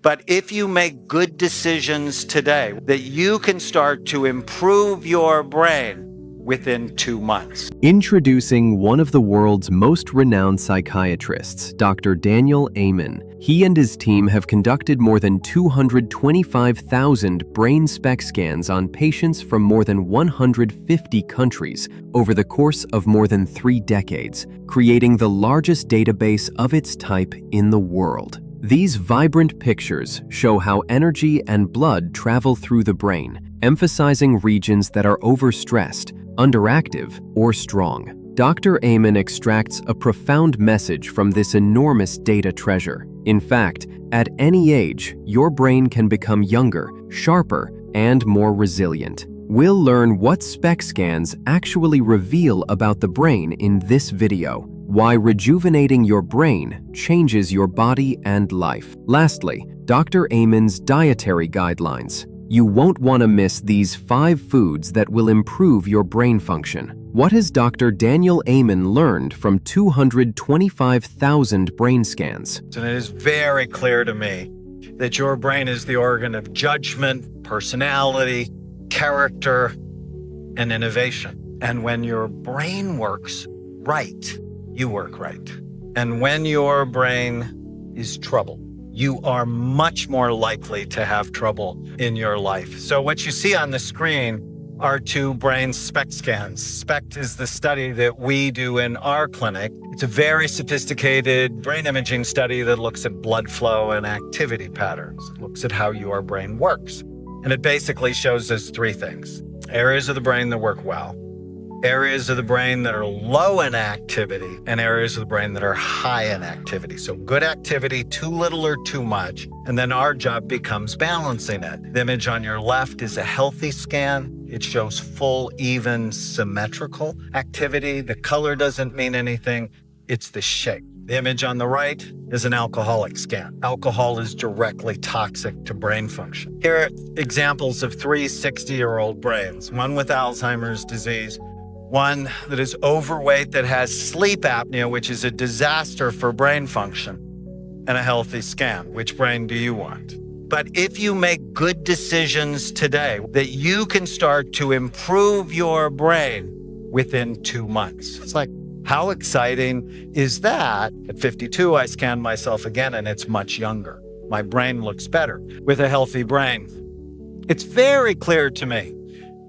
But if you make good decisions today, that you can start to improve your brain within 2 months. Introducing one of the world's most renowned psychiatrists, Dr. Daniel Amen. He and his team have conducted more than 225,000 brain SPECT scans on patients from more than 150 countries over the course of more than 3 decades, creating the largest database of its type in the world. These vibrant pictures show how energy and blood travel through the brain, emphasizing regions that are overstressed, underactive, or strong. Dr. Amen extracts a profound message from this enormous data treasure. In fact, at any age, your brain can become younger, sharper, and more resilient. We'll learn what SPECT scans actually reveal about the brain in this video. Why rejuvenating your brain changes your body and life. Lastly, Dr. Amen's dietary guidelines. You won't want to miss these 5 foods that will improve your brain function. What has Dr. Daniel Amen learned from 225,000 brain scans? And it is very clear to me that your brain is the organ of judgment, personality, character, and innovation. And when your brain works right, you work right. And when your brain is troubled, you are much more likely to have trouble in your life. So what you see on the screen are 2 brain SPECT scans. SPECT is the study that we do in our clinic. It's a very sophisticated brain imaging study that looks at blood flow and activity patterns. It looks at how your brain works. And it basically shows us 3 things: areas of the brain that work well, areas of the brain that are low in activity, and areas of the brain that are high in activity. So good activity, too little or too much, and then our job becomes balancing it. The image on your left is a healthy scan. It shows full, even, symmetrical activity. The color doesn't mean anything, it's the shape. The image on the right is an alcoholic scan. Alcohol is directly toxic to brain function. Here are examples of 3 60-year-old brains, one with Alzheimer's disease, one that is overweight that has sleep apnea, which is a disaster for brain function, and a healthy scan. Which brain do you want? But if you make good decisions today, that you can start to improve your brain within 2 months. It's like, how exciting is that? At 52, I scanned myself again, and it's much younger. My brain looks better with a healthy brain. It's very clear to me.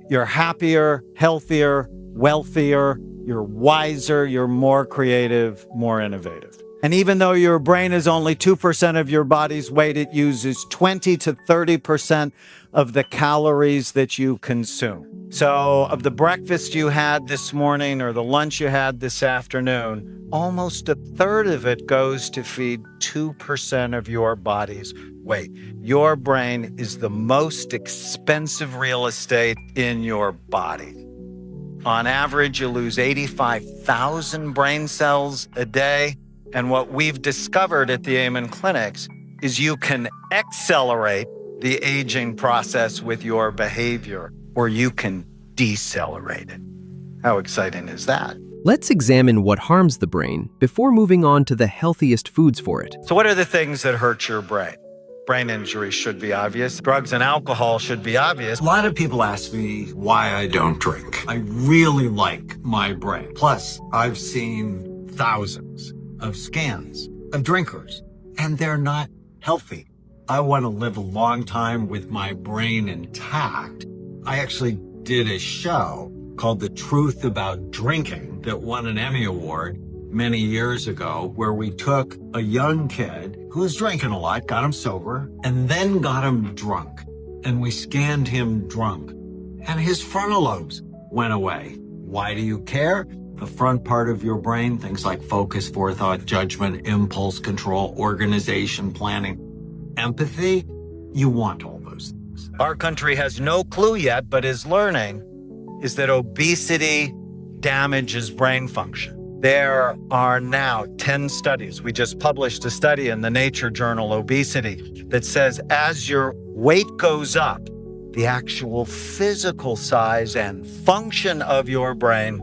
You're happier, healthier, wealthier, you're wiser, you're more creative, more innovative. And even though your brain is only 2% of your body's weight, it uses 20 to 30% of the calories that you consume. So of the breakfast you had this morning or the lunch you had this afternoon, almost a third of it goes to feed 2% of your body's weight. Your brain is the most expensive real estate in your body. On average, you lose 85,000 brain cells a day. And what we've discovered at the Amen clinics is you can accelerate the aging process with your behavior, or you can decelerate it. How exciting is that? Let's examine what harms the brain before moving on to the healthiest foods for it. So what are the things that hurt your brain? Brain injury should be obvious. Drugs and alcohol should be obvious. A lot of people ask me why I don't drink. I really like my brain. Plus, I've seen thousands of scans of drinkers, and they're not healthy. I want to live a long time with my brain intact. I actually did a show called The Truth About Drinking that won an Emmy Award many years ago, where we took a young kid who was drinking a lot, got him sober, and then got him drunk. And we scanned him drunk, and his frontal lobes went away. Why do you care? The front part of your brain, things like focus, forethought, judgment, impulse control, organization, planning, empathy, you want all those things. Our country has no clue yet, but is learning, is that obesity damages brain function. There are now 10 studies. We just published a study in the Nature journal, Obesity, that says as your weight goes up, the actual physical size and function of your brain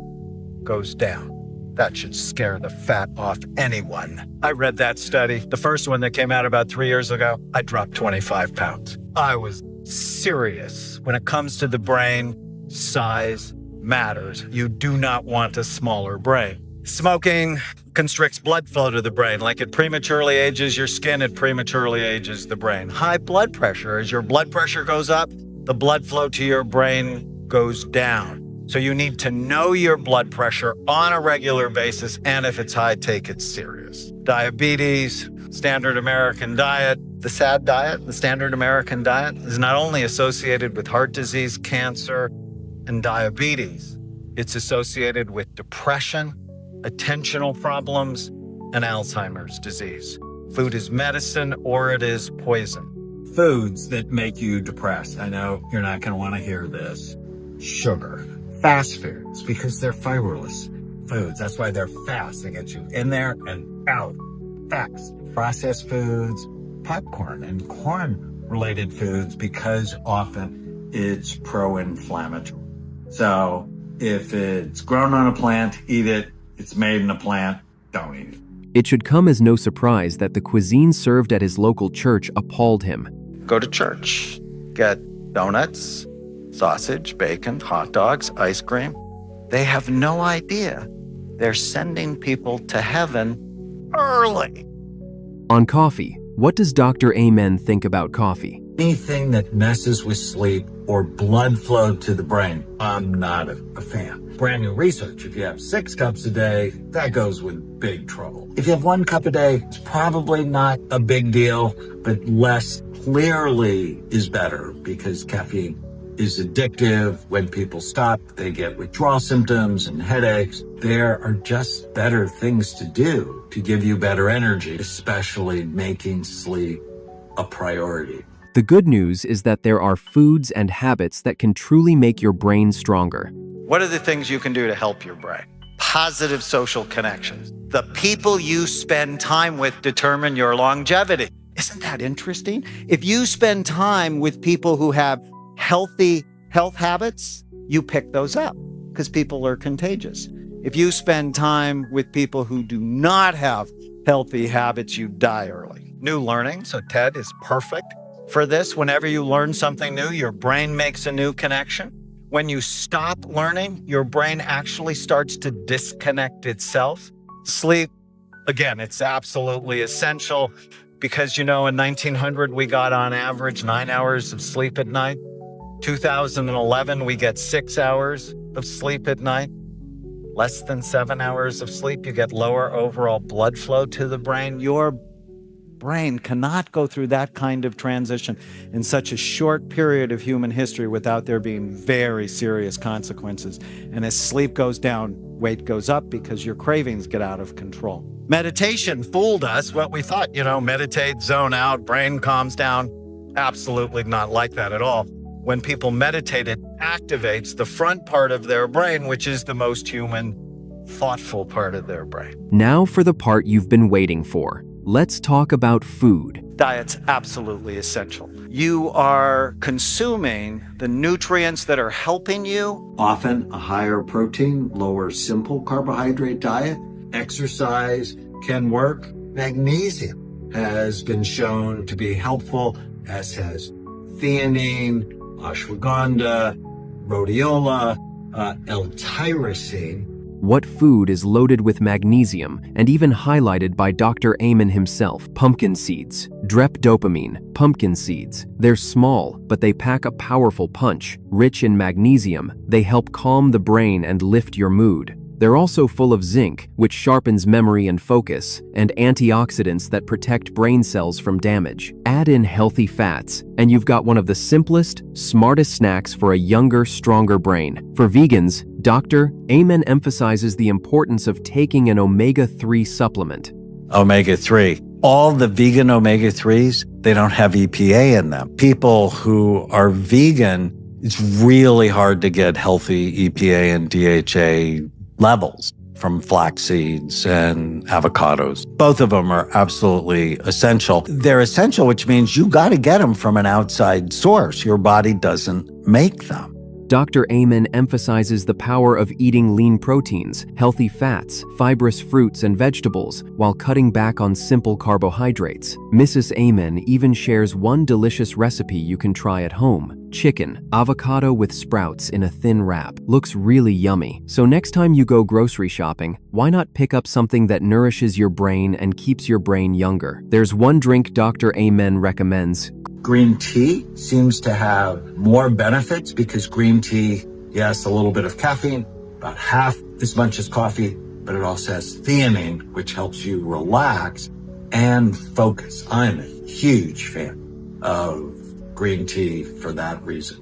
goes down. That should scare the fat off anyone. I read that study, the first one that came out about 3 years ago. I dropped 25 pounds. I was serious. When it comes to the brain, size matters. You do not want a smaller brain. Smoking constricts blood flow to the brain. Like it prematurely ages your skin, it prematurely ages the brain. High blood pressure, as your blood pressure goes up, the blood flow to your brain goes down. So you need to know your blood pressure on a regular basis, and if it's high, take it serious. Diabetes, standard American diet, the SAD diet, the standard American diet, is not only associated with heart disease, cancer, and diabetes, it's associated with depression, attentional problems, and Alzheimer's disease. Food is medicine or it is poison. Foods that make you depressed. I know you're not going to want to hear this. Sugar. Fast foods, because they're fiberless foods. That's why they're fast. They get you in there and out fast. Processed foods, popcorn and corn-related foods, because often it's pro-inflammatory. So if it's grown on a plant, eat it. It's made in a plant, don't eat it. It should come as no surprise that the cuisine served at his local church appalled him. Go to church, get donuts, sausage, bacon, hot dogs, ice cream. They have no idea they're sending people to heaven early. On coffee, what does Dr. Amen think about coffee? Anything that messes with sleep or blood flow to the brain, I'm not a fan. Brand new research, if you have 6 cups a day, that goes with big trouble. If you have 1 cup a day, it's probably not a big deal, but less clearly is better, because caffeine is addictive. When people stop, they get withdrawal symptoms and headaches. There are just better things to do to give you better energy, especially making sleep a priority. The good news is that there are foods and habits that can truly make your brain stronger. What are the things you can do to help your brain? Positive social connections. The people you spend time with determine your longevity. Isn't that interesting? If you spend time with people who have healthy health habits, you pick those up because people are contagious. If you spend time with people who do not have healthy habits, you die early. New learning, so TED is perfect for this. Whenever you learn something new, your brain makes a new connection. When you stop learning, your brain actually starts to disconnect itself. Sleep, again, it's absolutely essential because, in 1900, we got on average 9 hours of sleep at night. 2011, we get 6 hours of sleep at night. Less than 7 hours of sleep, you get lower overall blood flow to the brain. Your brain cannot go through that kind of transition in such a short period of human history without there being very serious consequences. And as sleep goes down, weight goes up because your cravings get out of control. Meditation fooled us. What we thought, meditate, zone out, brain calms down. Absolutely not like that at all. When people meditate, it activates the front part of their brain, which is the most human, thoughtful part of their brain. Now for the part you've been waiting for. Let's talk about food. Diet's absolutely essential. You are consuming the nutrients that are helping you. Often a higher protein, lower simple carbohydrate diet. Exercise can work. Magnesium has been shown to be helpful, as has theanine, ashwagandha, rhodiola, L-tyrosine. What food is loaded with magnesium and even highlighted by Dr. Amen himself? Pumpkin seeds. Dopamine. Pumpkin seeds. They're small, but they pack a powerful punch. Rich in magnesium, they help calm the brain and lift your mood. They're also full of zinc, which sharpens memory and focus, and antioxidants that protect brain cells from damage. Add in healthy fats, and you've got one of the simplest, smartest snacks for a younger, stronger brain. For vegans, Dr. Amen emphasizes the importance of taking an omega-3 supplement. Omega-3. All the vegan omega-3s, they don't have EPA in them. People who are vegan, it's really hard to get healthy EPA and DHA levels from flax seeds and avocados. Both of them are absolutely essential. They're essential, which means you got to get them from an outside source. Your body doesn't make them. Dr. Amen emphasizes the power of eating lean proteins, healthy fats, fibrous fruits and vegetables, while cutting back on simple carbohydrates. Mrs. Amen even shares one delicious recipe you can try at home. Chicken, avocado with sprouts in a thin wrap. Looks really yummy. So next time you go grocery shopping, why not pick up something that nourishes your brain and keeps your brain younger? There's one drink Dr. Amen recommends. Green tea seems to have more benefits because green tea, yes, a little bit of caffeine, about half as much as coffee, but it also has theanine, which helps you relax and focus. I'm a huge fan of green tea for that reason.